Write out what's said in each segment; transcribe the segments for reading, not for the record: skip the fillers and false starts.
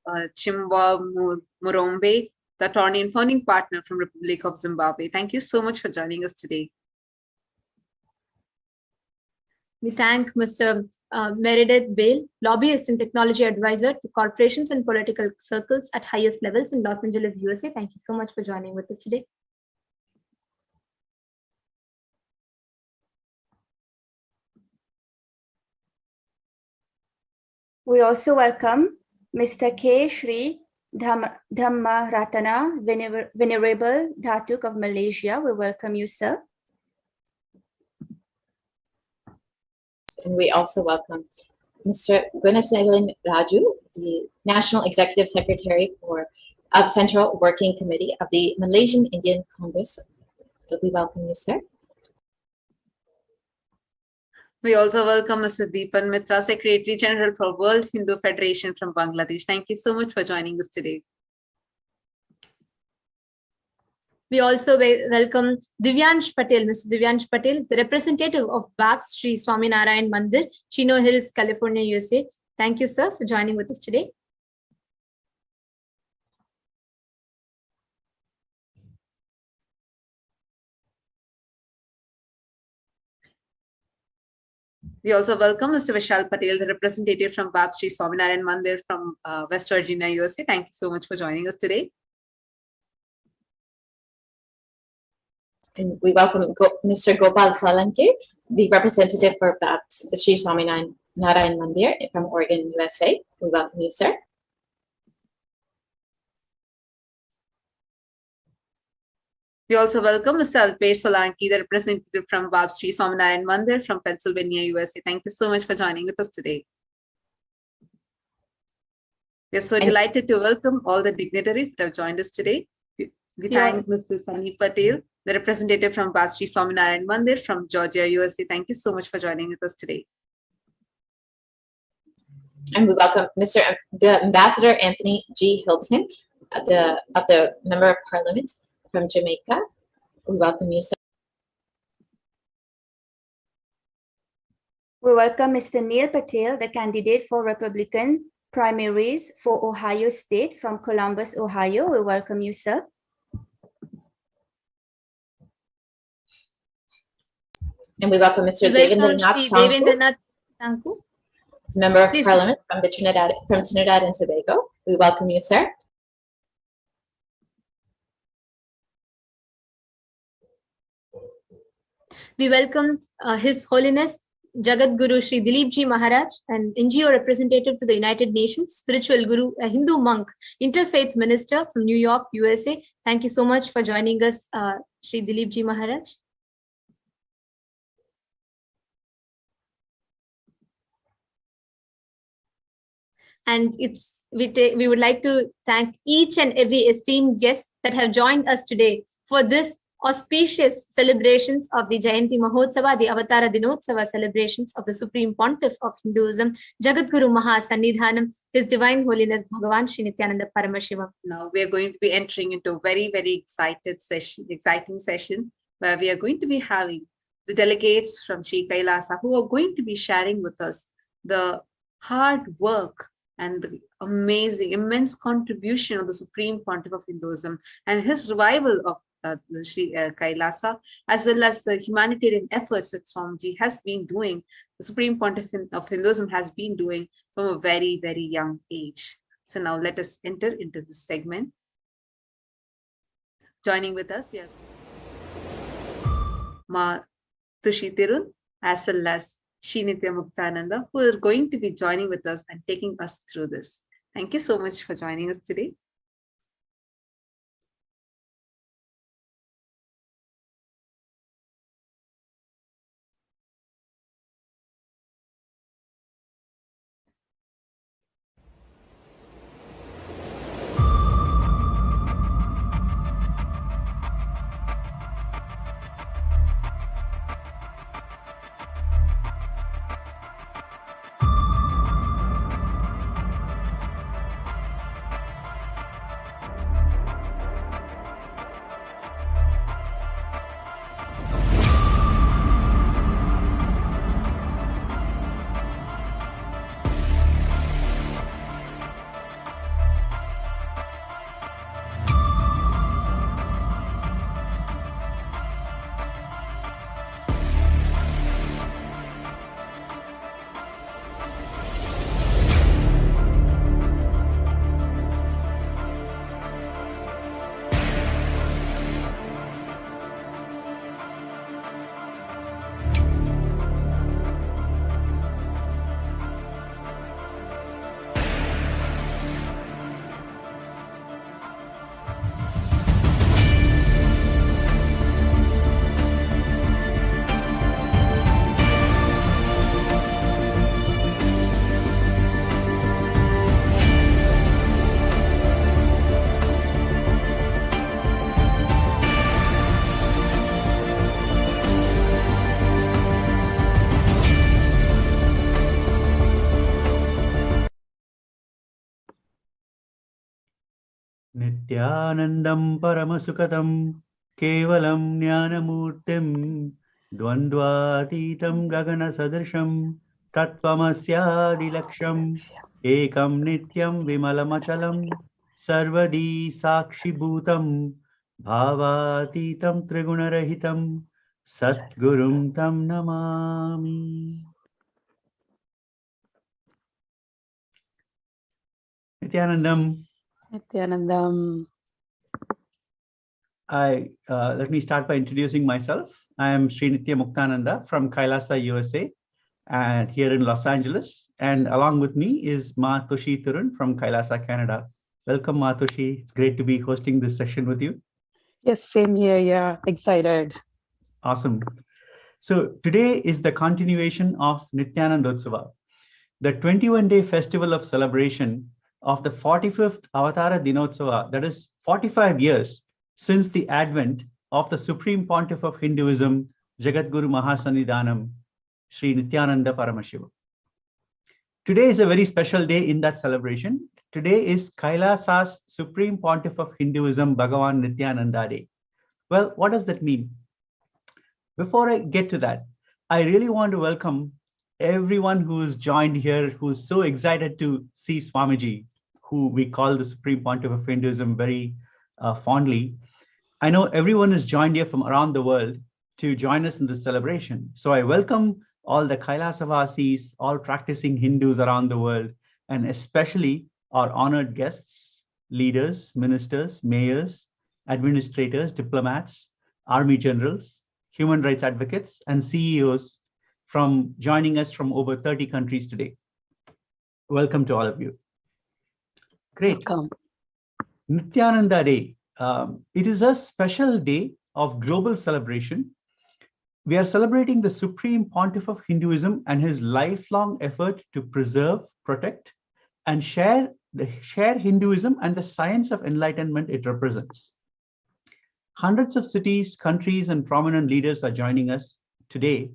Chimwa Murombe, the attorney and founding partner from Republic of Zimbabwe. Thank you so much for joining us today. We thank Mr. Meredith Bale, lobbyist and technology advisor to corporations and political circles at highest levels in Los Angeles, USA. Thank you so much for joining with us today. We also welcome Mr. K. Sri Dhammaratana, Venerable Dhatuk of Malaysia. We welcome you, sir. And we also welcome Mr. Gunaselan Raju, the National Executive Secretary of Central Working Committee of the Malaysian Indian Congress. We welcome you, sir. We also welcome Mr. Deepan Mitra, Secretary General for World Hindu Federation from Bangladesh. Thank you so much for joining us today. We also welcome Divyansh Patel, Mr. Divyansh Patel, the representative of BAPS Sri Swaminarayan Mandir, Chino Hills, California, USA. Thank you, sir, for joining with us today. We also welcome Mr. Vishal Patel, the representative from BAPS Sri Swaminarayan Mandir from West Virginia, USA. Thank you so much for joining us today. And we welcome Mr. Gopal Salanke, the representative for BAPS Sri Swaminarayan Mandir from Oregon, USA. We welcome you, sir. We also welcome Mr. Alpesh Solanki, the representative from BAPS Sri Swaminarayan Mandir from Pennsylvania, USA. Thank you so much for joining with us today. We are so delighted to welcome all the dignitaries that have joined us today. We thank Mr. Sunny Patel, the representative from BAPS Sri Swaminarayan Mandir from Georgia, USA. Thank you so much for joining with us today. And we welcome the Ambassador Anthony G. Hilton, the Member of Parliament from Jamaica. We welcome you, sir. We welcome Mr. Neil Patel, the candidate for Republican primaries for Ohio State from Columbus, Ohio. We welcome you, sir. And we welcome Mr. Devendranath Tanku, Member of Parliament from Trinidad and Tobago. We welcome you, sir. We welcome His Holiness Jagat Guru Sri Dilip Ji Maharaj, an NGO representative to the United Nations, spiritual guru, a Hindu monk, interfaith minister from New York, USA. Thank you so much for joining us, Sri Dilip Ji Maharaj. And we would like to thank each and every esteemed guest that have joined us today for this auspicious celebrations of the Jayanti Mahotsava, the Avatara Dinotsava celebrations of the Supreme Pontiff of Hinduism, Jagadguru Mahasannidhanam, His Divine Holiness Bhagavan Shri Nithyananda Paramashivam. Now we are going to be entering into a very, very exciting session where we are going to be having the delegates from Sri Kailasa who are going to be sharing with us the hard work and the amazing, immense contribution of the Supreme Pontiff of Hinduism and his revival of Sri Kailasa, as well as the humanitarian efforts that Swamiji has been doing, the Supreme Pontiff of Hinduism has been doing from a very, very young age. So now let us enter into this segment. Joining with us, we have Ma Tushi Tirun, as well as Shri Nithyananda, who are going to be joining with us and taking us through this. Thank you so much for joining us today. Nithyanandam Paramasukhatam Kevalam Jnanamurtim Dvandvatitam Gagana Sadrasham Tattvamasya Ekam Nityam Vimalamachalam Sarvadi Sakshi Bhutam Bhavatitam Trigunarahitam Satgurum Tam Namami. Nithyanandam. Nithyanandam. Let me start by introducing myself. I am Sri Nithya Muktananda from Kailasa, USA, and here in Los Angeles. And along with me is Ma Toshi Thurun from Kailasa, Canada. Welcome, Ma Toshi. It's great to be hosting this session with you. Yes, same here. Yeah, excited. Awesome. So today is the continuation of Nithyanandotsava, the 21-day festival of celebration of the 45th Avatara Dinotsava, that is 45 years since the advent of the Supreme Pontiff of Hinduism, Jagadguru Mahasannidhanam, Sri Nithyananda Paramashivam. Today is a very special day in that celebration. Today is Kailasa's Supreme Pontiff of Hinduism, Bhagavan Nithyananda Day. Well, what does that mean? Before I get to that, I really want to welcome everyone who is joined here, who is so excited to see Swamiji, who we call the Supreme Pontiff of Hinduism very fondly. I know everyone is joined here from around the world to join us in this celebration. So I welcome all the Kailasavasis, all practicing Hindus around the world, and especially our honored guests, leaders, ministers, mayors, administrators, diplomats, army generals, human rights advocates, and CEOs from joining us from over 30 countries today. Welcome to all of you. Great. Welcome. Nithyananda Day. It is a special day of global celebration. We are celebrating the Supreme Pontiff of Hinduism and his lifelong effort to preserve, protect, and share Hinduism and the science of enlightenment it represents. Hundreds of cities, countries, and prominent leaders are joining us today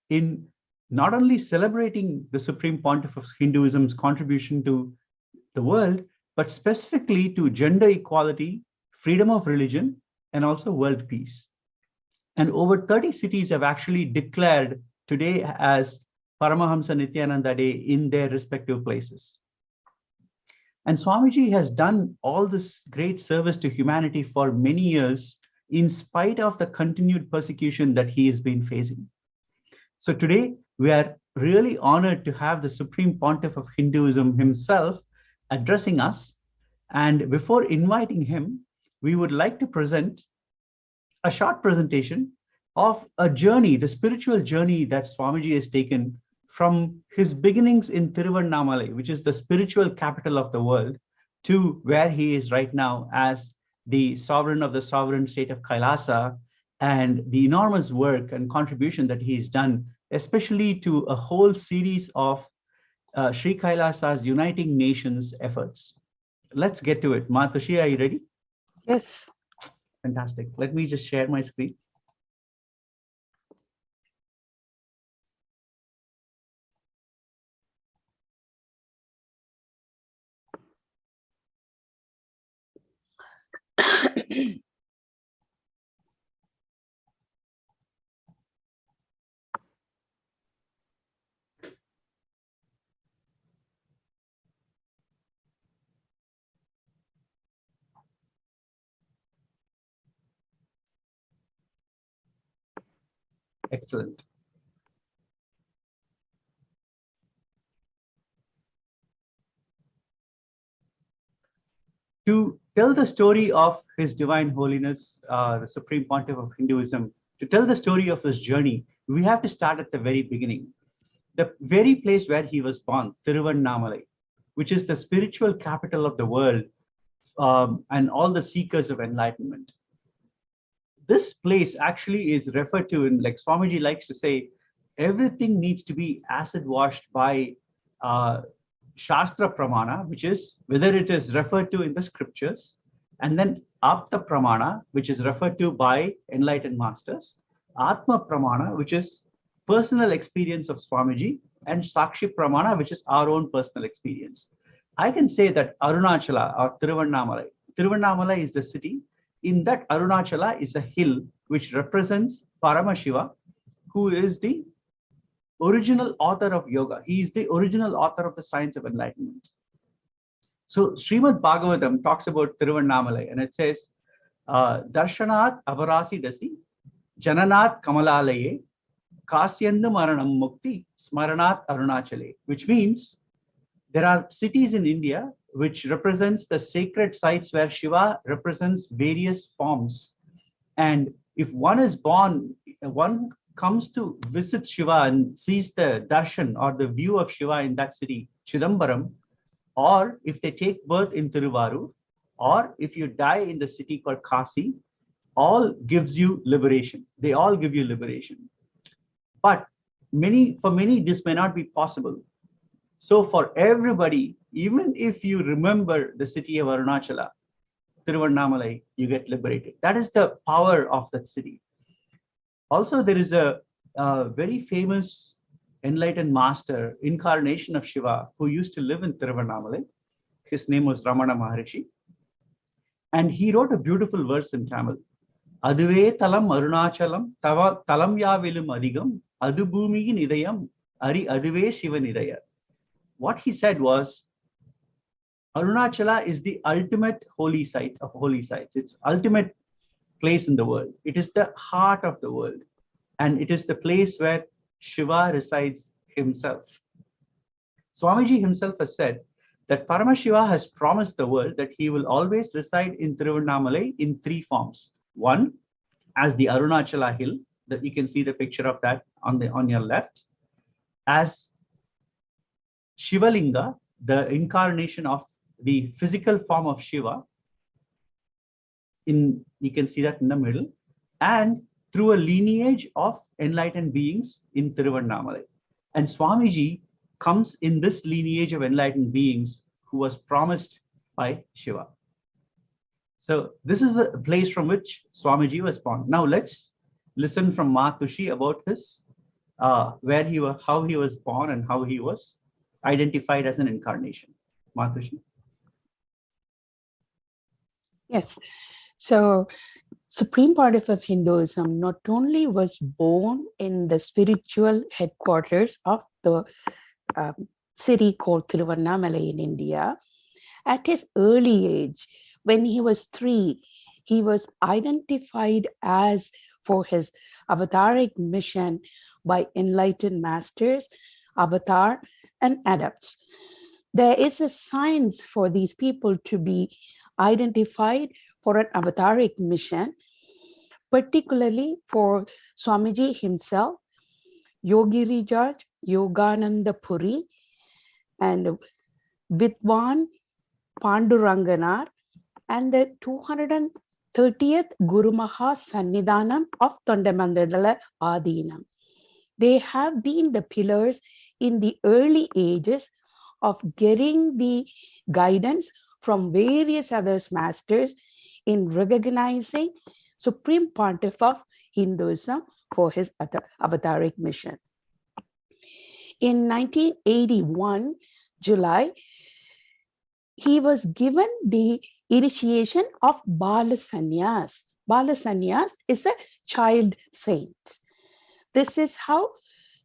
in not only celebrating the Supreme Pontiff of Hinduism's contribution to the world, but specifically to gender equality, freedom of religion, and also world peace. And over 30 cities have actually declared today as Paramahamsa Nithyananda Day in their respective places. And Swamiji has done all this great service to humanity for many years, in spite of the continued persecution that he has been facing. So today, we are really honored to have the Supreme Pontiff of Hinduism himself addressing us. And before inviting him, we would like to present a short presentation of a journey, the spiritual journey that Swamiji has taken from his beginnings in Tiruvannamalai, which is the spiritual capital of the world, to where he is right now as the sovereign of the sovereign state of Kailasa, and the enormous work and contribution that he's done, especially to a whole series of Sri Kailasa's Uniting Nations efforts. Let's get to it. Ma Toshi, are you ready? Yes. Fantastic. Let me just share my screen. Excellent. To tell the story of His Divine Holiness, the Supreme Pontiff of Hinduism, to tell the story of his journey, we have to start at the very beginning. The very place where he was born, Tiruvannamalai, which is the spiritual capital of the world, and all the seekers of enlightenment. This place actually is referred to in, like Swamiji likes to say, everything needs to be acid washed by Shastra Pramana, which is whether it is referred to in the scriptures, and then Apta Pramana, which is referred to by enlightened masters, Atma Pramana, which is personal experience of Swamiji, and Sakshi Pramana, which is our own personal experience. I can say that Arunachala or Tiruvannamalai, Tiruvannamalai is the city. In that, Arunachala is a hill which represents Paramashiva, who is the original author of yoga. He is the original author of the science of enlightenment. So Srimad Bhagavatam talks about Tiruvannamalai, and it says, Darshanat Avarasi Dasi, Jananat Kamalalaye, Kasyanda Maranam Mukti, Smaranat Arunachale, which means there are cities in India which represents the sacred sites where Shiva represents various forms. And if one is born, one comes to visit Shiva and sees the darshan or the view of Shiva in that city, Chidambaram, or if they take birth in Tiruvarur, or if you die in the city called Kashi, all gives you liberation. They all give you liberation. But for many, this may not be possible. So for everybody, even if you remember the city of Arunachala, Tiruvannamalai, you get liberated. That is the power of that city. Also, there is a very famous enlightened master, incarnation of Shiva, who used to live in Tiruvannamalai. His name was Ramana Maharishi. And he wrote a beautiful verse in Tamil. Aduve talam arunachalam, talam yavilum adigam, adubhumiyin idayam, ari aduve shivan idaya. What he said was, Arunachala is the ultimate holy site of holy sites. It's ultimate place in the world. It is the heart of the world. And it is the place where Shiva resides himself. Swamiji himself has said that Paramashiva has promised the world that he will always reside in Tiruvannamalai in three forms. One, as the Arunachala hill, that you can see the picture of that on your left, as Shivalinga, the incarnation of the physical form of Shiva, you can see that in the middle, and through a lineage of enlightened beings in Tiruvannamalai. And Swamiji comes in this lineage of enlightened beings who was promised by Shiva. So this is the place from which Swamiji was born. Now let's listen from Matushi about his where he was, how he was born, and how he was identified as an incarnation. Matushi. Yes. So Supreme Pontiff of Hinduism not only was born in the spiritual headquarters of the city called Tiruvannamalai in India. At his early age, when he was 3, he was identified as for his avataric mission by enlightened masters, avatar, and adepts. There is a science for these people to be identified for an avataric mission, particularly for Swamiji himself, Yogi Rijaj, Yogananda Puri, and Vidwan Panduranganar, and the 230th Guru Maha Sannidhanam of Tondamandala Adinam. They have been the pillars in the early ages of getting the guidance from various other masters in recognizing Supreme Pontiff of Hinduism for his avataric mission. In 1981, July, he was given the initiation of Bala Sannyas. Bala Sannyas is a child saint. This is how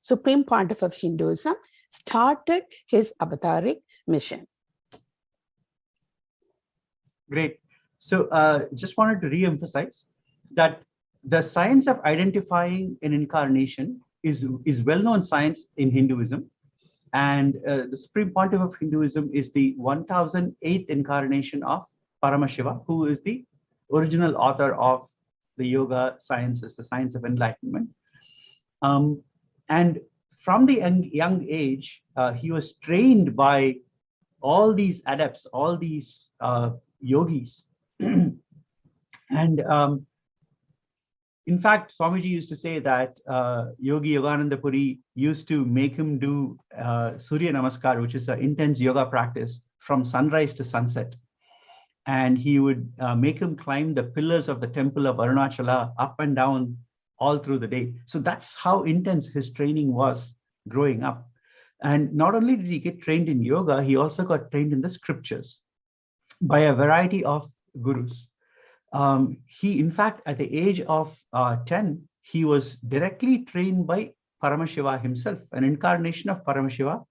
Supreme Pontiff of Hinduism started his avataric mission. Great. So just wanted to re-emphasize that the science of identifying an incarnation is well-known science in Hinduism. And the Supreme Pontiff of Hinduism is the 1008th incarnation of Paramashiva, who is the original author of the yoga sciences, the science of enlightenment. And from the young age, he was trained by all these adepts, all these yogis. And in fact, Swamiji used to say that Yogi Yogananda Puri used to make him do Surya Namaskar, which is an intense yoga practice from sunrise to sunset. And he would make him climb the pillars of the temple of Arunachala up and down all through the day. So that's how intense his training was growing up. And not only did he get trained in yoga, he also got trained in the scriptures by a variety of gurus. He, in fact, at the age of 10, he was directly trained by Paramashiva himself, an incarnation of Paramashiva,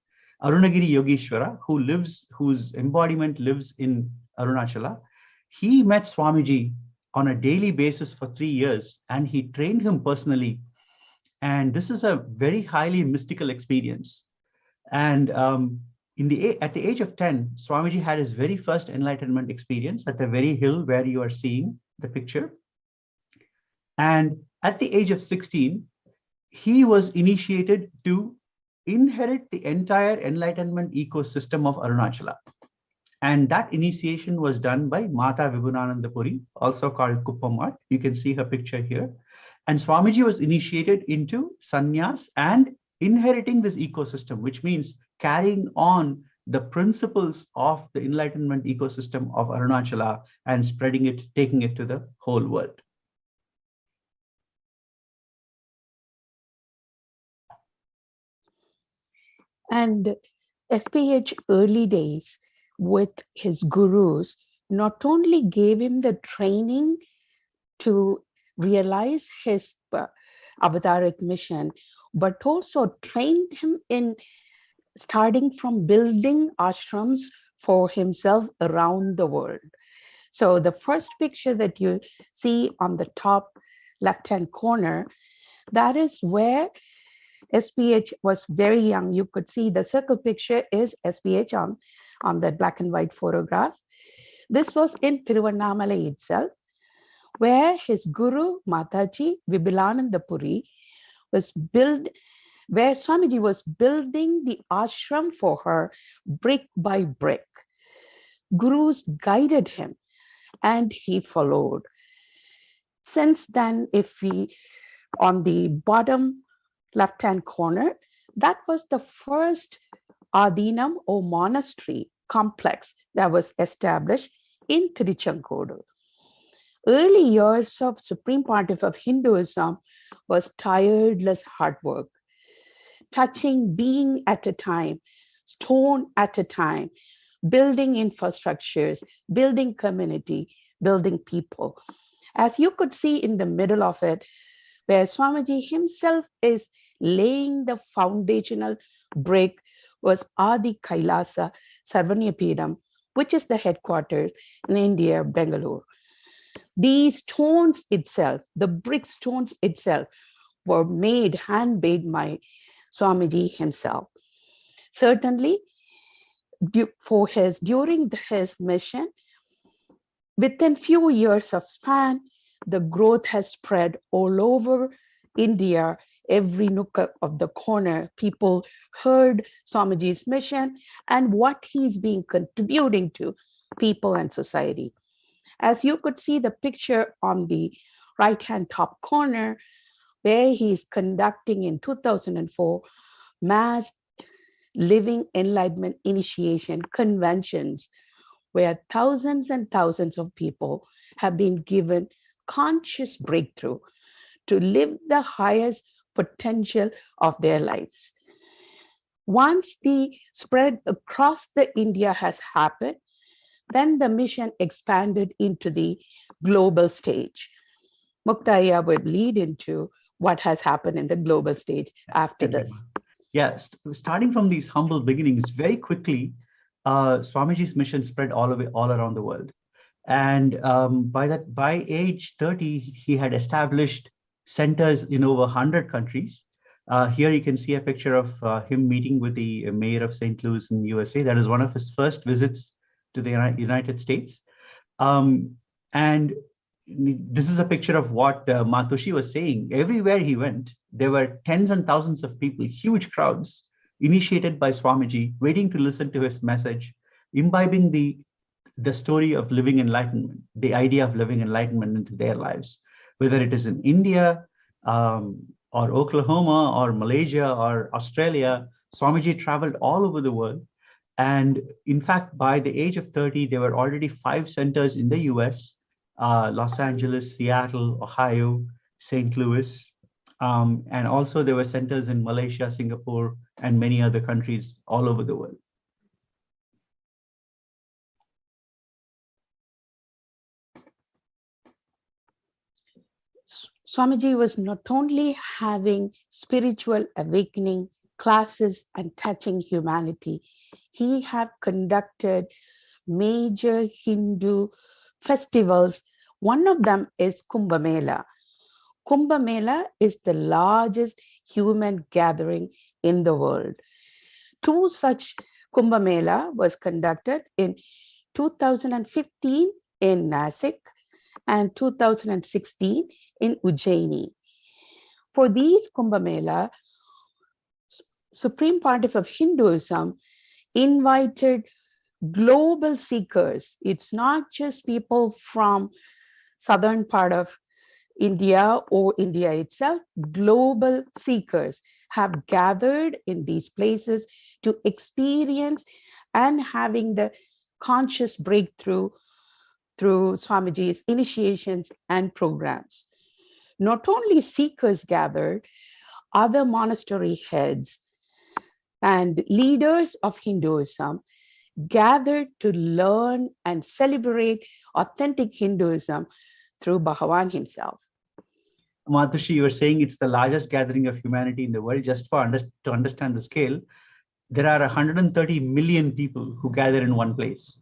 Arunagiri Yogeshwara, whose embodiment lives in Arunachala. He met Swamiji on a daily basis for 3 years, and he trained him personally. And this is a very highly mystical experience. And at the age of 10, Swamiji had his very first enlightenment experience at the very hill where you are seeing the picture. And at the age of 16, he was initiated to inherit the entire enlightenment ecosystem of Arunachala. And that initiation was done by Mata Vibhunananda Puri, also called Kuppamat. You can see her picture here. And Swamiji was initiated into sannyas and inheriting this ecosystem, which means carrying on the principles of the enlightenment ecosystem of Arunachala and spreading it, taking it to the whole world. And SPH early days with his gurus not only gave him the training to realize his avataric mission, but also trained him in starting from building ashrams for himself around the world. So the first picture that you see on the top left-hand corner, that is where SPH was very young. You could see the circle picture is SPH on the black and white photograph. This was in Tiruvannamalai itself, where his guru, Mataji Vibhulananda Puri, where Swamiji was building the ashram for her brick by brick. Gurus guided him and he followed. Since then, on the bottom left-hand corner, that was the first Adinam or monastery complex that was established in Tiruchenkodu. Early years of Supreme Pontiff of Hinduism was tireless hard work, touching being at a time, stone at a time, building infrastructures, building community, building people. As you could see in the middle of it, where Swamiji himself is laying the foundational brick, was Adi Kailasa Sarvanyapedam, which is the headquarters in India, Bangalore. These stones itself, the brick stones itself, were handmade by Swamiji himself. Certainly, during his mission, within few years of span, the growth has spread all over India. Every nook of the corner, people heard Swamiji's mission and what he's been contributing to people and society. As you could see the picture on the right-hand top corner, where he's conducting in 2004 mass living enlightenment initiation conventions, where thousands and thousands of people have been given conscious breakthrough to live the highest potential of their lives. Once the spread across the India has happened, then the mission expanded into the global stage. Muktaya would lead into what has happened in the global stage after this. Yes, starting from these humble beginnings, very quickly, Swamiji's mission spread all around the world. And by age 30, he had established centers in over 100 countries. Here you can see a picture of him meeting with the mayor of St. Louis in the USA. That is one of his first visits to the United States. And this is a picture of what Matoshi was saying. Everywhere he went, there were tens and thousands of people, huge crowds, initiated by Swamiji, waiting to listen to his message, imbibing the story of living enlightenment, the idea of living enlightenment into their lives, whether it is in India or Oklahoma or Malaysia or Australia. Swamiji traveled all over the world. And in fact, by the age of 30, there were already 5 centers in the US, Los Angeles, Seattle, Ohio, St. Louis. And also there were centers in Malaysia, Singapore, and many other countries all over the world. Swamiji was not only having spiritual awakening classes and touching humanity, he have conducted major Hindu festivals. One of them is Kumbh Mela. Kumbh Mela is the largest human gathering in the world. Two such Kumbh Mela was conducted in 2015 in Nasik and 2016 in Ujjaini. For these Kumbh Mela, Supreme Pontiff of Hinduism invited global seekers. It's not just people from southern part of India or India itself. Global seekers have gathered in these places to experience and having the conscious breakthrough through Swamiji's initiations and programs. Not only seekers gathered, other monastery heads and leaders of Hinduism gathered to learn and celebrate authentic Hinduism through Bhagavan himself. Matashi, you were saying it's the largest gathering of humanity in the world. Just to understand the scale, there are 130 million people who gather in one place.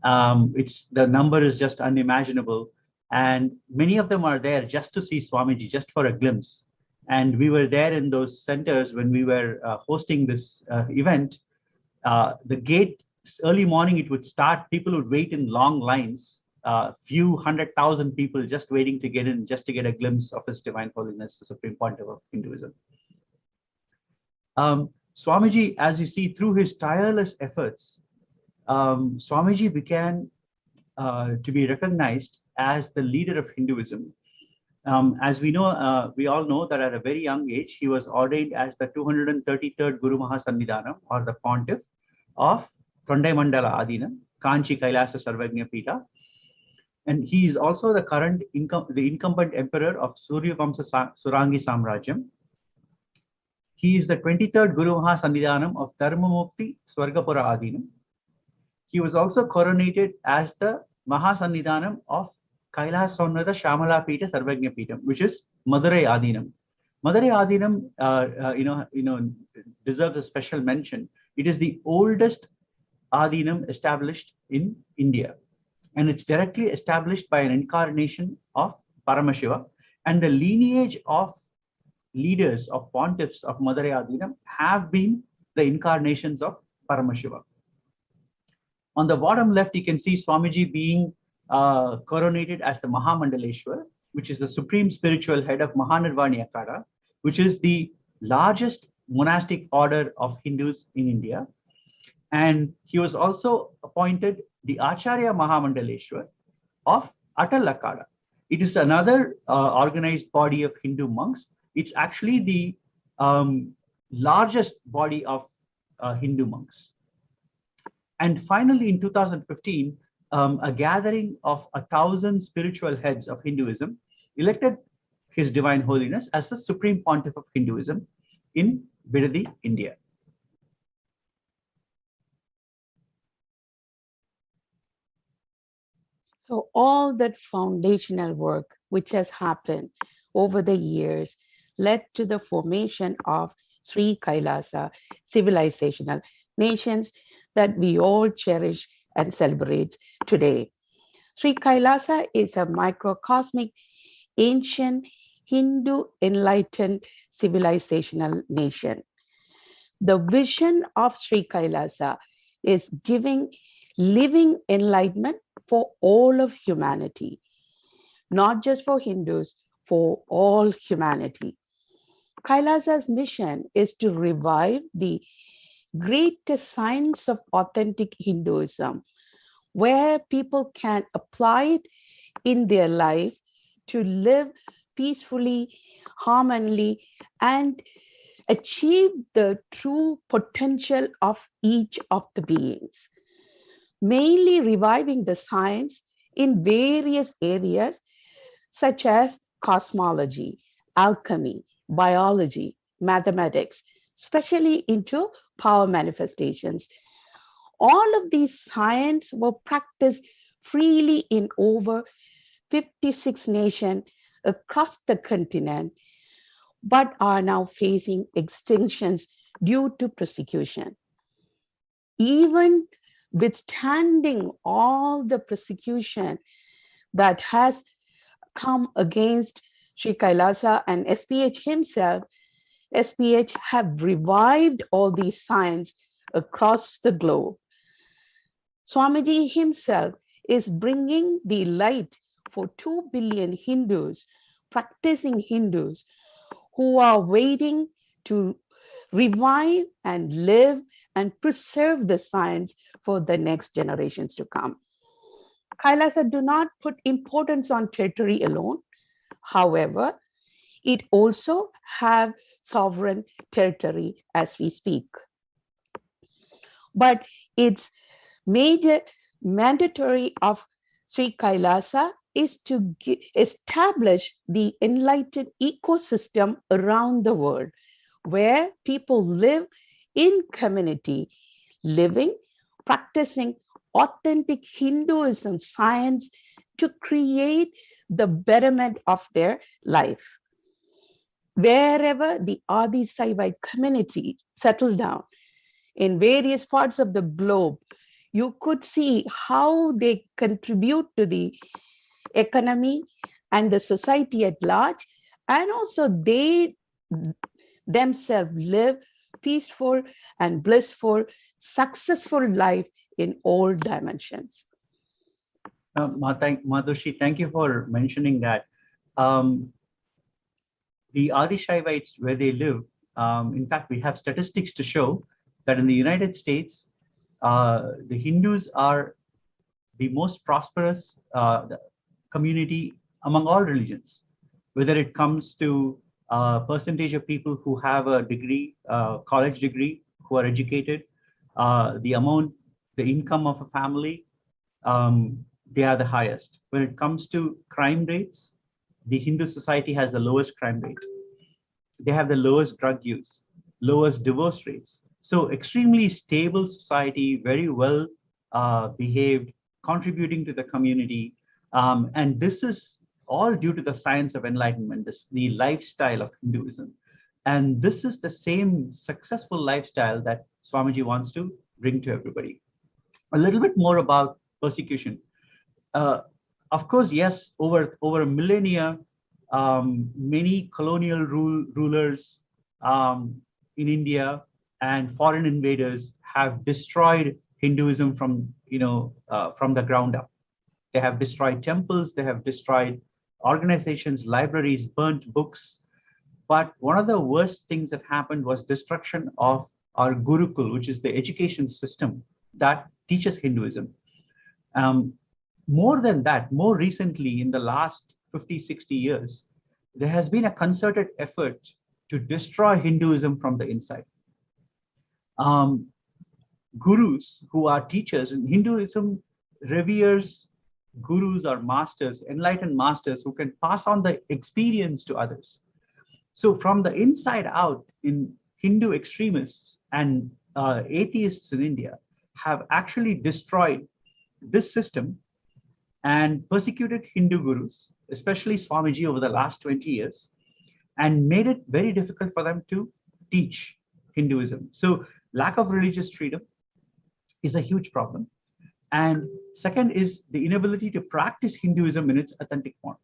The number is just unimaginable. And many of them are there just to see Swamiji, just for a glimpse. And we were there in those centers when we were hosting this event. The gate, early morning, it would start. People would wait in long lines, few 100,000 people just waiting to get in, just to get a glimpse of His Divine Holiness, the Supreme Pontiff of Hinduism. Swamiji, as you see, through his tireless efforts, Swamiji began to be recognized as the leader of Hinduism. As we know, we all know that at a very young age, he was ordained as the 233rd Guru Mahasannidhanam, or the Pontiff of Tondai Mandala Adinam, Kanchi Kailasa Sarvagnya Pita. And he is also the current incumbent emperor of Surya Vamsa Surangi Samrajyam. He is the 23rd Guru Mahasannidhanam of Dharmamukti Swargapura Adinam. He was also coronated as the Mahasannidhanam of Kailasa Sonnada Shamala Pita Sarvagnya Pita, which is Madurai Adinam. Madurai Adinam, deserves a special mention. It is the oldest Adinam established in India, and it's directly established by an incarnation of Paramashiva, and the lineage of leaders of pontiffs of Madurai Adinam have been the incarnations of Paramashiva. On the bottom left, you can see Swamiji being coronated as the Mahamandaleshwar, which is the supreme spiritual head of Mahanirvani Akada, which is the largest monastic order of Hindus in India. And he was also appointed the Acharya Mahamandaleshwar of Atal Akada. It is another organized body of Hindu monks. It's actually the largest body of Hindu monks. And finally, in 2015, a gathering of 1,000 spiritual heads of Hinduism elected His Divine Holiness as the Supreme Pontiff of Hinduism in Bidadi, India. So all that foundational work which has happened over the years led to the formation of Sri Kailasa civilizational nations that we all cherish and celebrate today. Sri Kailasa is a microcosmic, ancient Hindu enlightened civilizational nation. The vision of Sri Kailasa is giving living enlightenment for all of humanity, not just for Hindus, for all humanity. Kailasa's mission is to revive the greatest science of authentic Hinduism, where people can apply it in their life to live peacefully, harmoniously, and achieve the true potential of each of the beings. Mainly reviving the science in various areas such as cosmology, alchemy, biology, mathematics, especially into power manifestations. All of these sciences were practiced freely in over 56 nations across the continent, but are now facing extinctions due to persecution. Even withstanding all the persecution that has come against Sri Kailasa and SPH himself, SPH have revived all these signs across the globe. Swamiji himself is bringing the light for 2 billion Hindus, practicing Hindus, who are waiting to revive and live and preserve the science for the next generations to come. Kailasa do not put importance on territory alone. However, it also have sovereign territory as we speak. But its major mandatory of Sri Kailasa is to establish the enlightened ecosystem around the world, where people live in community, living, practicing authentic Hinduism science to create the betterment of their life. Wherever the Adi Saivite community settled down in various parts of the globe, you could see how they contribute to the economy and the society at large, and also they themselves live peaceful and blissful, successful life in all dimensions. Madhushi, thank you for mentioning that. The Adi Shaivites, where they live, in fact, we have statistics to show that in the United States, the Hindus are the most prosperous community among all religions, whether it comes to percentage of people who have a degree, college degree, who are educated, the income of a family, they are the highest. When it comes to crime rates, the Hindu society has the lowest crime rate. They have the lowest drug use, lowest divorce rates. So extremely stable society, very well behaved, contributing to the community. And this is all due to the science of enlightenment, the lifestyle of Hinduism. And this is the same successful lifestyle that Swamiji wants to bring to everybody. A little bit more about persecution. Of course, yes, over a millennia, many colonial rulers in India and foreign invaders have destroyed Hinduism from the ground up. They have destroyed temples, they have destroyed organizations, libraries, burnt books. But one of the worst things that happened was destruction of our Gurukul, which is the education system that teaches Hinduism. More than that, more recently, in the last 50, 60 years, there has been a concerted effort to destroy Hinduism from the inside. Gurus who are teachers in Hinduism reveres gurus or masters, enlightened masters who can pass on the experience to others. So from the inside out, in Hindu extremists and atheists in India have actually destroyed this system and persecuted Hindu gurus, especially Swamiji, over the last 20 years, and made it very difficult for them to teach Hinduism. So lack of religious freedom is a huge problem. And second is the inability to practice Hinduism in its authentic form.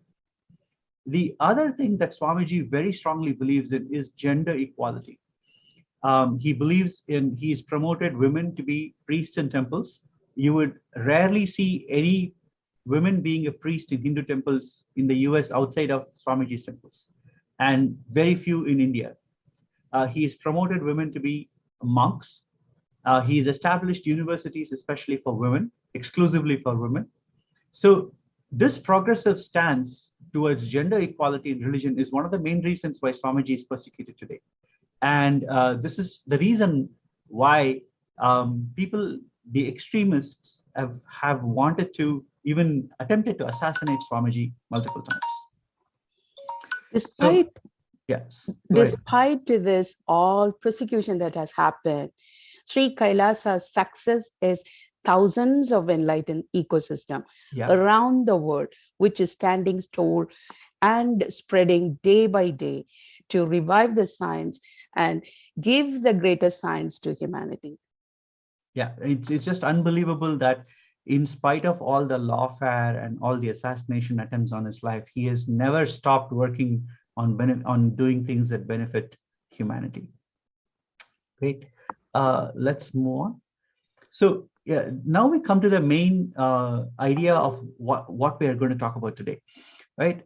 The other thing that Swamiji very strongly believes in is gender equality. He's promoted women to be priests in temples. You would rarely see any women being a priest in Hindu temples in the US outside of Swamiji's temples, and very few in India. He has promoted women to be monks. He's established universities, especially for women, exclusively for women. So this progressive stance towards gender equality in religion is one of the main reasons why Swamiji is persecuted today. And this is the reason why the extremists have wanted to, even attempted to assassinate Swamiji multiple times. Despite Despite this all persecution that has happened, Sri Kailasa's success is thousands of enlightened ecosystem Yeah. around the world, which is standing tall and spreading day by day to revive the science and give the greater science to humanity. Yeah, it's just unbelievable that in spite of all the lawfare and all the assassination attempts on his life, he has never stopped working on doing things that benefit humanity. Great. Let's move on. So yeah, now we come to the main idea of what we are going to talk about today, right?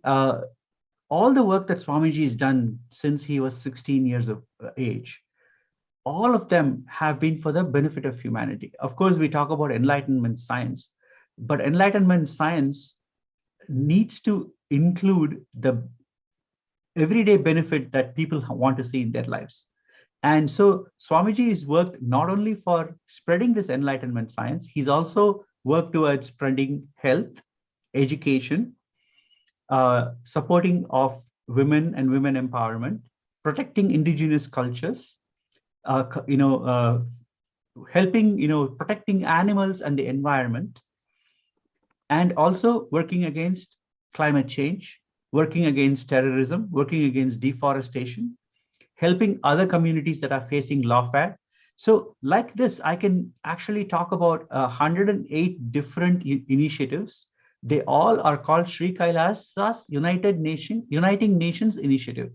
All the work that Swamiji has done since he was 16 years of age, all of them have been for the benefit of humanity. Of course, we talk about enlightenment science, but enlightenment science needs to include the everyday benefit that people want to see in their lives. And so Swamiji has worked not only for spreading this enlightenment science, he's also worked towards spreading health, education, supporting of women and women empowerment, protecting indigenous cultures, helping, protecting animals and the environment, and also working against climate change, working against terrorism, working against deforestation, helping other communities that are facing lawfare. So like this, I can actually talk about 108 different initiatives. They all are called Sri Kailasa's Uniting Nations Initiative.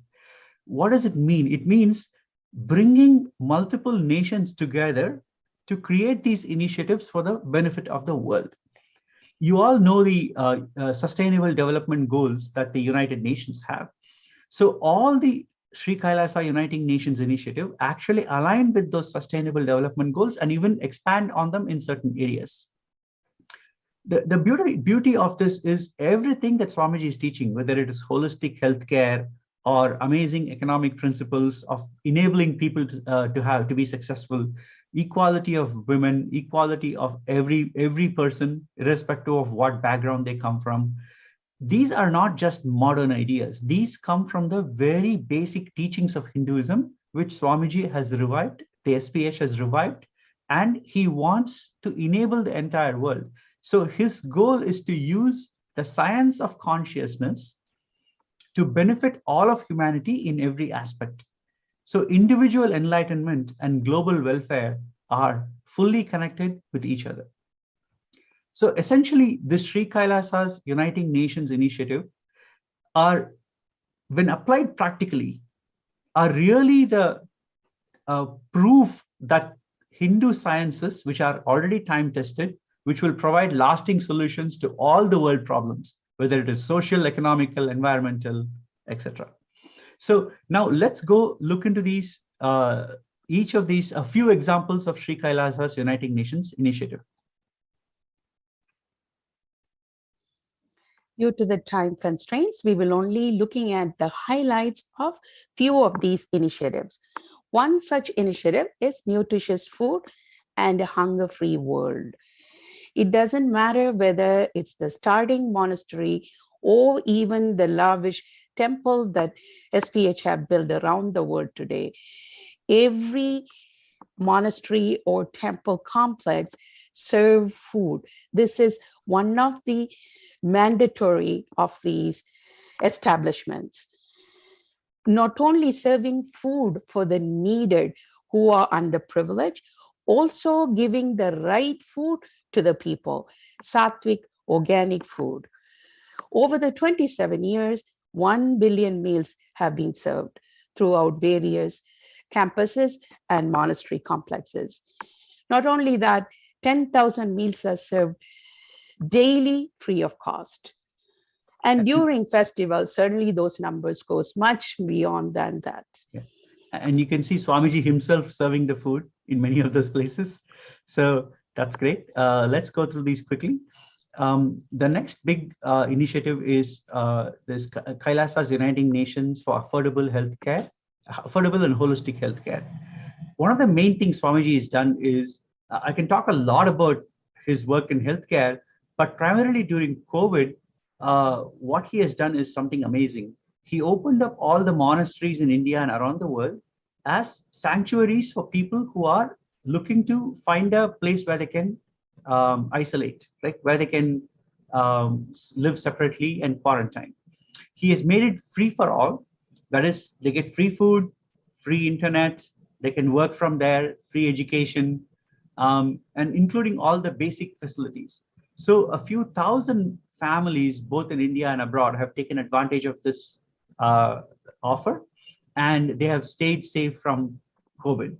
What does it mean? It means bringing multiple nations together to create these initiatives for the benefit of the world. You all know the Sustainable Development Goals that the United Nations have. So all the Sri Kailasa Uniting Nations Initiative actually align with those Sustainable Development Goals and even expand on them in certain areas. The beauty of this is everything that Swamiji is teaching, whether it is holistic healthcare or amazing economic principles of enabling people to be successful, equality of women, equality of every person, irrespective of what background they come from. These are not just modern ideas. These come from the very basic teachings of Hinduism, which Swamiji has revived, the SPH has revived, and he wants to enable the entire world. So his goal is to use the science of consciousness to benefit all of humanity in every aspect. So individual enlightenment and global welfare are fully connected with each other. So essentially, the Sri Kailasa's Uniting Nations Initiative are, when applied practically, are really the proof that Hindu sciences, which are already time-tested, which will provide lasting solutions to all the world problems, whether it is social, economical, environmental, etc. So now let's go look into these, each of these, a few examples of Sri Kailasa's Uniting Nations Initiative. Due to the time constraints, we will only looking at the highlights of few of these initiatives. One such initiative is nutritious food and a hunger-free world. It doesn't matter whether it's the starting monastery or even the lavish temple that SPH have built around the world today. Every monastery or temple complex serve food. This is one of the mandatory of these establishments. Not only serving food for the needed who are underprivileged, also giving the right food to the people, sattvic, organic food. Over the 27 years, 1 billion meals have been served throughout various campuses and monastery complexes. Not only that, 10,000 meals are served daily free of cost. And during festivals, certainly those numbers goes much beyond than that. Yeah. And you can see Swamiji himself serving the food in many of those places. So that's great. Let's go through these quickly. The next big initiative is this Kailasa's Uniting Nations for affordable healthcare, affordable and holistic healthcare. One of the main things Swamiji has done is, I can talk a lot about his work in healthcare, but primarily during COVID, what he has done is something amazing. He opened up all the monasteries in India and around the world as sanctuaries for people who are looking to find a place where they can isolate, like where they can live separately and quarantine. He has made it free for all. That is, they get free food, free internet, they can work from there, free education, and including all the basic facilities. So a few thousand families, both in India and abroad, have taken advantage of this offer, and they have stayed safe from COVID.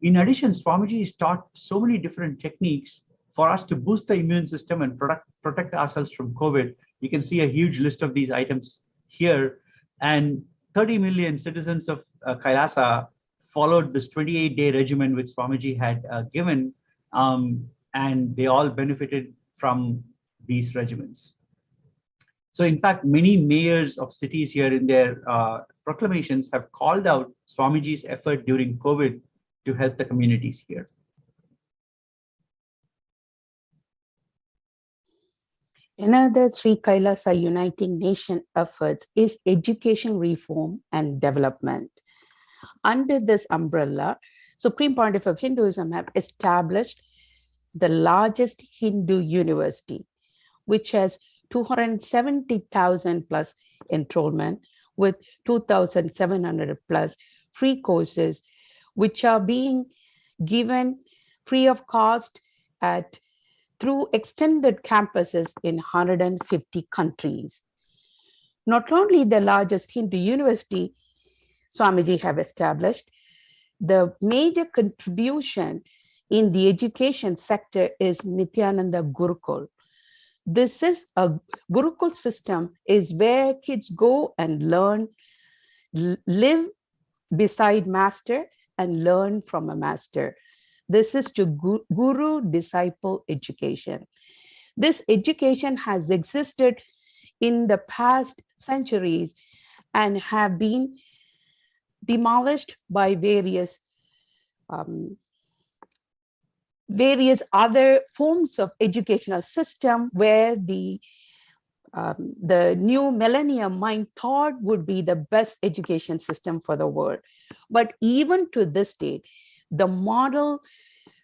In addition, Swamiji has taught so many different techniques for us to boost the immune system and protect ourselves from COVID. You can see a huge list of these items here, and 30 million citizens of Kailasa followed this 28-day regimen which Swamiji had given, and they all benefited from these regimens. So in fact, many mayors of cities here in their proclamations have called out Swamiji's effort during COVID to help the communities here. Another Sri Kailasa Uniting Nation efforts is education reform and development. Under this umbrella, Supreme Pontiff of Hinduism have established the largest Hindu university, which has 270,000 plus enrollment with 2,700 plus free courses, which are being given free of cost through extended campuses in 150 countries. Not only the largest Hindu university Swamiji have established, the major contribution in the education sector is Nithyananda Gurukul. This is a Gurukul system is where kids go and learn, live beside master and learn from a master. This is to guru-disciple education. This education has existed in the past centuries and have been demolished by various other forms of educational system where the new millennium mind thought would be the best education system for the world. But even to this date, the model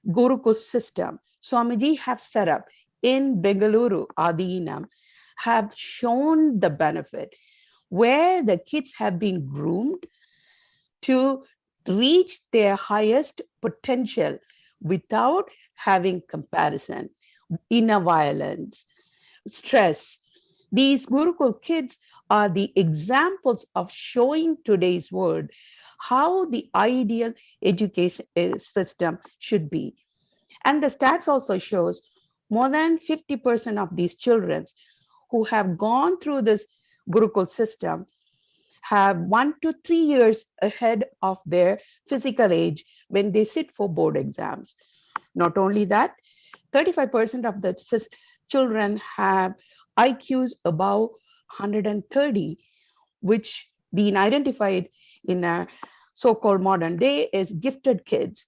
Gurukul system Swamiji have set up in Bengaluru, Adinam, have shown the benefit where the kids have been groomed to reach their highest potential without having comparison, inner violence, stress. These Gurukul kids are the examples of showing today's world how the ideal education system should be. And the stats also shows more than 50% of these children who have gone through this Gurukul system have 1 to 3 years ahead of their physical age when they sit for board exams. Not only that, 35% of the children have IQs above 130, which being identified in a so-called modern day as gifted kids.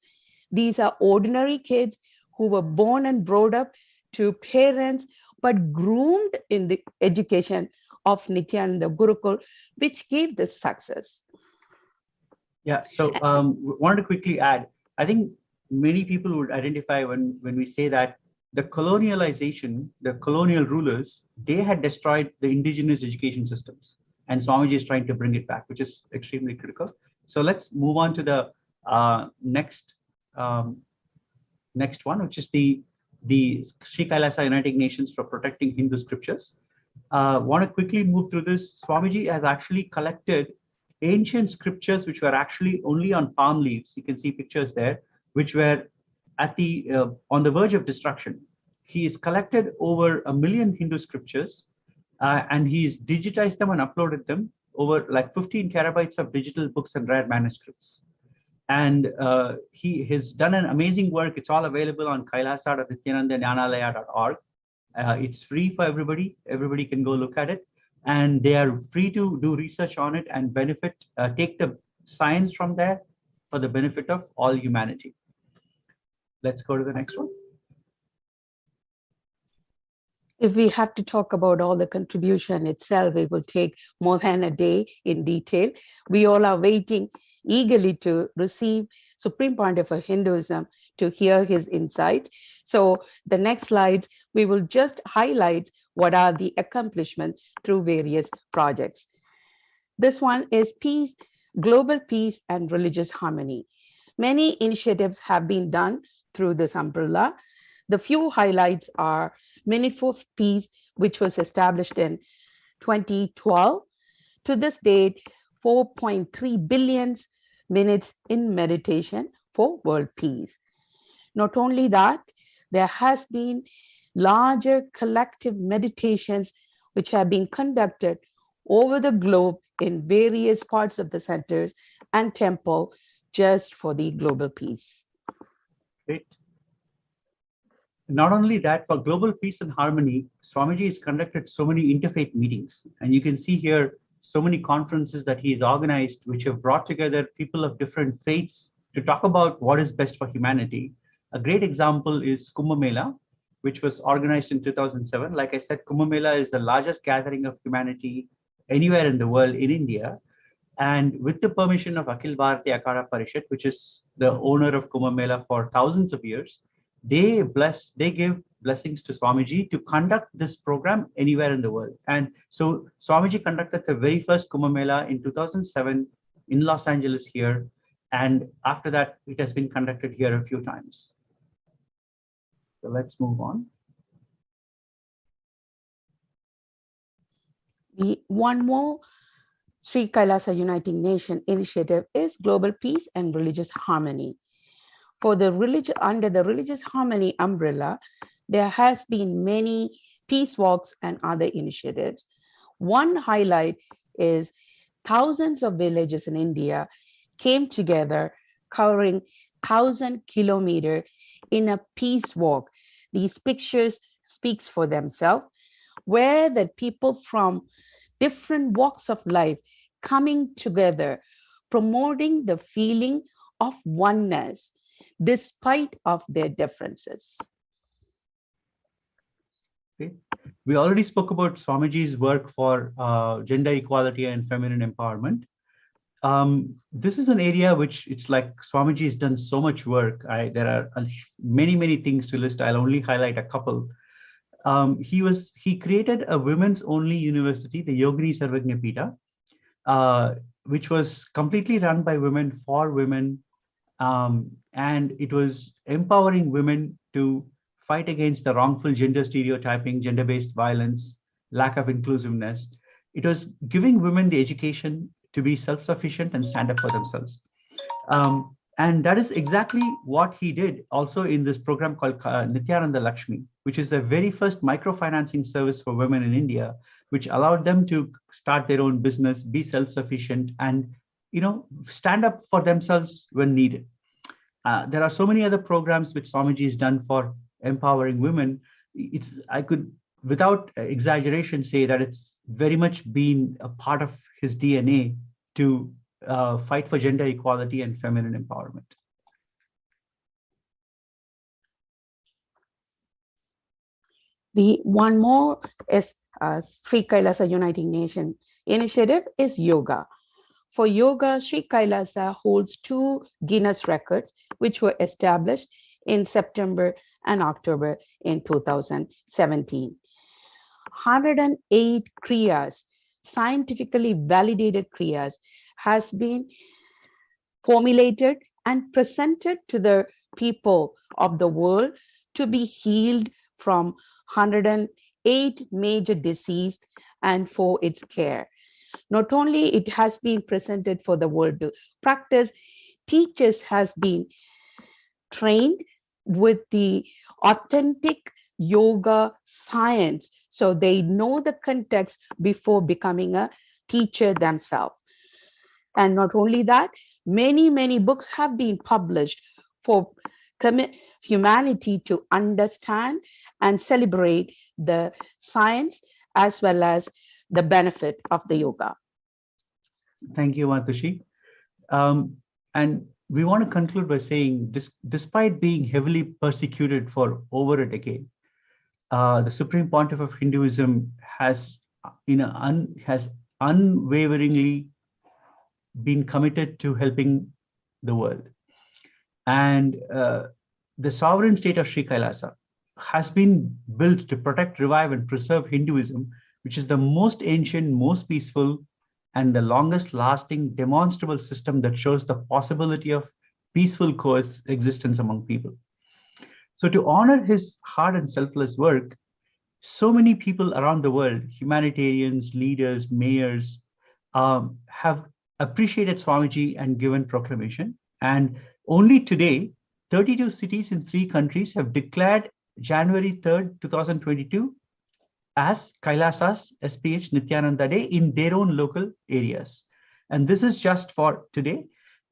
These are ordinary kids who were born and brought up to parents, but groomed in the education of Nithyananda Gurukul, which gave this success. Yeah, so wanted to quickly add, I think many people would identify when we say that the colonialization, the colonial rulers, they had destroyed the indigenous education systems, and Swamiji is trying to bring it back, which is extremely critical. So let's move on to the next one, which is the Sri Kailasa Uniting Nations for Protecting Hindu Scriptures. Want to quickly move through this. Swamiji has actually collected ancient scriptures which were actually only on palm leaves. You can see pictures there, which were at the on the verge of destruction. He's collected over 1 million Hindu scriptures, and he's digitized them and uploaded them over like 15 terabytes of digital books and rare manuscripts. And he has done an amazing work. It's all available on kailasa.nithyanandanyanalaya.org. It's free for everybody. Everybody can go look at it, and they are free to do research on it and benefit, take the science from there for the benefit of all humanity. Let's go to the next one. If we have to talk about all the contribution itself, it will take more than a day in detail. We all are waiting eagerly to receive Supreme Pontiff of Hinduism to hear his insights. So the next slides, we will just highlight what are the accomplishments through various projects. This one is peace, global peace and religious harmony. Many initiatives have been done through this umbrella. The few highlights are Minute for Peace, which was established in 2012. To this date, 4.3 billion minutes in meditation for world peace. Not only that, there has been larger collective meditations which have been conducted over the globe in various parts of the centers and temple just for the global peace. Great. Not only that, for global peace and harmony, Swamiji has conducted so many interfaith meetings. And you can see here so many conferences that he has organized, which have brought together people of different faiths to talk about what is best for humanity. A great example is Kumbh Mela, which was organized in 2007. Like I said, Kumbh Mela is the largest gathering of humanity anywhere in the world in India. And with the permission of Akhil Bharatiya Akhada Parishad, which is the owner of Kumbh Mela for thousands of years, they give blessings to Swamiji to conduct this program anywhere in the world. And so Swamiji conducted the very first Kumbh Mela in 2007 in Los Angeles here. And after that, it has been conducted here a few times. So let's move on. The one more Sri Kailasa Uniting Nation initiative is Global Peace and Religious Harmony. For the under the religious harmony umbrella, there has been many peace walks and other initiatives. One highlight is thousands of villages in India came together covering 1,000 kilometers in a peace walk. These pictures speaks for themselves, where the people from different walks of life coming together, promoting the feeling of oneness despite of their differences. Okay. We already spoke about Swamiji's work for gender equality and feminine empowerment. This is an area which it's like Swamiji has done so much work. There are many, many things to list. I'll only highlight a couple. He created a women's only university, the Yogini Sarvagnya Pita, which was completely run by women for women. And it was empowering women to fight against the wrongful gender stereotyping, gender-based violence, lack of inclusiveness. It was giving women the education to be self-sufficient and stand up for themselves. And that is exactly what he did also in this program called Nithyananda Lakshmi, which is the very first microfinancing service for women in India, which allowed them to start their own business, be self-sufficient, and stand up for themselves when needed. There are so many other programs which Swamiji has done for empowering women. I could, without exaggeration, say that it's very much been a part of his DNA to fight for gender equality and feminine empowerment. The one more is Sri Kailasa Uniting Nation initiative is yoga. For yoga, Sri Kailasa holds 2 Guinness records, which were established in September and October in 2017. 108 kriyas, scientifically validated kriyas, has been formulated and presented to the people of the world to be healed from 108 major diseases and for its care. Not only it has been presented for the world to practice, teachers has been trained with the authentic yoga science, so they know the context before becoming a teacher themselves. And not only that, many, many books have been published for humanity to understand and celebrate the science as well as the benefit of the yoga. Thank you, Matushi. And we want to conclude by saying, despite being heavily persecuted for over a decade, the Supreme Pontiff of Hinduism has, has unwaveringly been committed to helping the world. And the sovereign state of Sri Kailasa has been built to protect, revive, and preserve Hinduism, which is the most ancient, most peaceful, and the longest lasting demonstrable system that shows the possibility of peaceful coexistence among people. So to honor his hard and selfless work, so many people around the world, humanitarians, leaders, mayors, have appreciated Swamiji and given proclamation. And only today, 32 cities in 3 countries have declared January 3rd, 2022 as Kailasa's SPH Nithyananda Day in their own local areas. And this is just for today.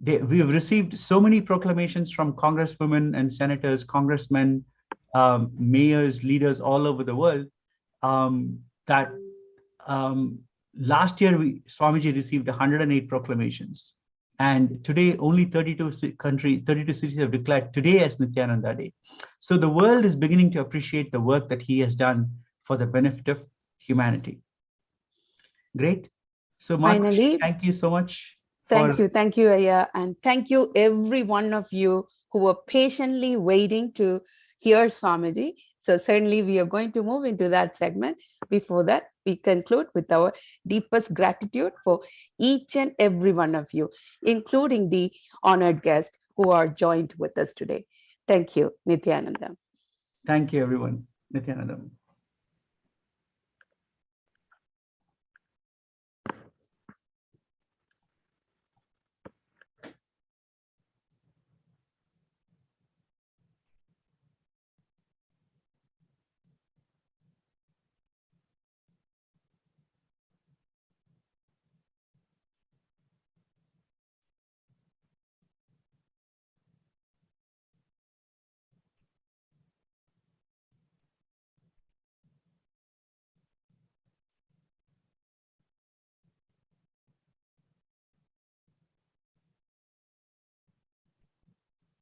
We have received so many proclamations from congresswomen and senators, congressmen, mayors, leaders all over the world, that last year Swamiji received 108 proclamations. And today, only 32 cities have declared today as Nithyananda Day. So the world is beginning to appreciate the work that he has done for the benefit of humanity. Great. So Finally, thank you so much. Thank you, Aya, and thank you every one of you who were patiently waiting to hear Swamiji. So certainly we are going to move into that segment. Before that, we conclude with our deepest gratitude for each and every one of you, including the honored guests who are joined with us today. Thank you, Nithyananda. Thank you, everyone. Nithyananda.